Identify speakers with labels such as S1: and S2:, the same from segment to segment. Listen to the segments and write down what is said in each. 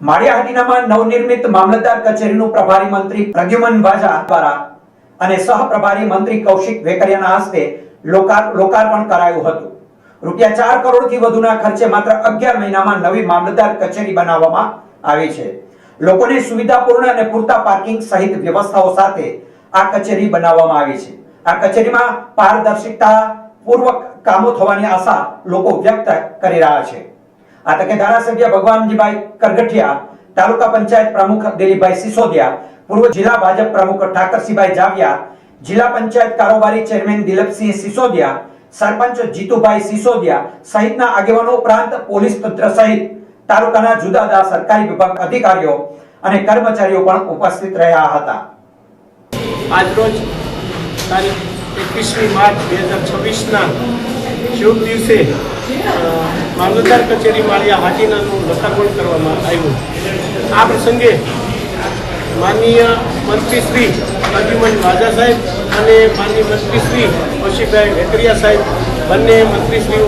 S1: માળિયાહાટીનામાં નવનિર્મિત મામલતદાર કચેરીનું પ્રભારી મંત્રી પ્રદ્યુમન વાજા દ્વારા અને સહપ્રભારી મંત્રી કૌશિક વેકરિયાના હસ્તે લોકાર્પણ કરાયું હતું। રૂપિયા 4 કરોડથી વધુના ખર્ચે માત્ર 11 મહિનામાં નવી મામલતદાર કચેરી બનાવવામાં આવી છે। લોકોને સુવિધાપૂર્ણ અને પૂરતા પાર્કિંગ સહિત વ્યવસ્થાઓ સાથે આ કચેરી બનાવવામાં આવી છે। આ કચેરીમાં પારદર્શિતા પૂર્વક કામો થવાની આશા લોકો વ્યક્ત કરી રહ્યા છે। આ તકે ધારાસભ્ય ભગવાનજીભાઈ કરગઠિયા, તાલુકા પંચાયત પ્રમુખ દિલીપભાઈ સિસોદિયા, પૂર્વ જિલ્લા ભાજપ પ્રમુખ ઠાકરસિંહભાઈ જાવિયા, જિલ્લા પંચાયત કારોબારી ચેરમેન દિલીપસિંહ સિસોદિયા, સરપંચ જીતુભાઈ સિસોદિયા સહિતના આગેવાનો ઉપરાંત પોલીસ તંત્ર સહિત તાલુકાના જુદા જુદા સરકારી વિભાગ અધિકારીઓ અને કર્મચારીઓ પણ ઉપસ્થિત રહ્યા હતા।
S2: આજરોજ તારીખ 21મી માર્ચ 2026ના શુભ દિવસે મામલતદાર કચેરી માળિયાહાટીનાનું લોકાર્પણ કરવામાં આવ્યું। આ પ્રસંગે માનનીય મંત્રી શ્રી પ્રદ્યુમન વાજા સાહેબ અને માનનીય મંત્રી શ્રી કૌશિકભાઈ વેકરિયા સાહેબ બંને મંત્રીશ્રીઓ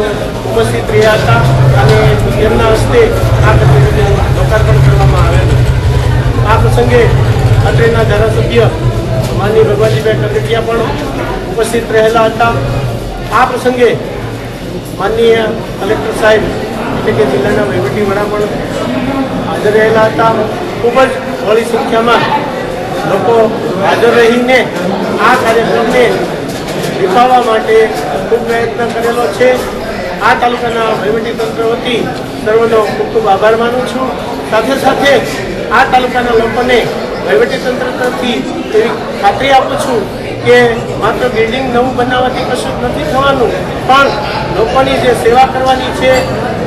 S2: ઉપસ્થિત રહ્યા હતા અને તેમના હસ્તે આ કચેરીનું લોકાર્પણ કરવામાં આવેલું। આ પ્રસંગે અત્રેના ધારાસભ્ય માનનીય ભગવાનજીભાઈ કરગઠિયા પણ ઉપસ્થિત રહેલા હતા। આ પ્રસંગે માનનીય કલેક્ટર સાહેબ એટલે કે જિલ્લાના વહીવટી વડા પણ હાજર રહેલા હતા। ખૂબ જ બહોળી સંખ્યામાં લોકો હાજર રહીને આ કાર્યક્રમને નિભાવવા માટે ખૂબ પ્રયત્ન કરેલો છે। આ તાલુકાના વહીવટી તંત્ર વતી સર્વનો ખૂબ ખૂબ આભાર માનું છું। સાથે સાથે આ તાલુકાના લોકોને વહીવટી તંત્ર તરફથી એવી ખાતરી આપું છું કે માત્ર બિલ્ડિંગ નવું બનાવવાથી કશું જ નથી થવાનું, પણ લોકોની જે સેવા કરવાની છે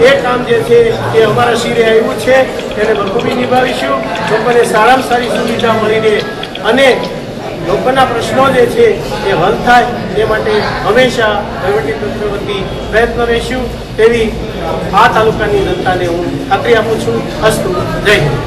S2: એ કામ જે છે એ અમારા શિરે આવ્યું છે, એને બખૂબી નિભાવીશું। લોકોને સારામાં સારી સુવિધા મળી રહે અને લોકોના પ્રશ્નો જે છે એ હલ થાય એ માટે હંમેશા વહીવટીતંત્ર વતી પ્રયત્ન રહીશું તેવી આ તાલુકાની જનતાને હું ખાતરી આપું છું। અસ્તુ, જય હિન્દ।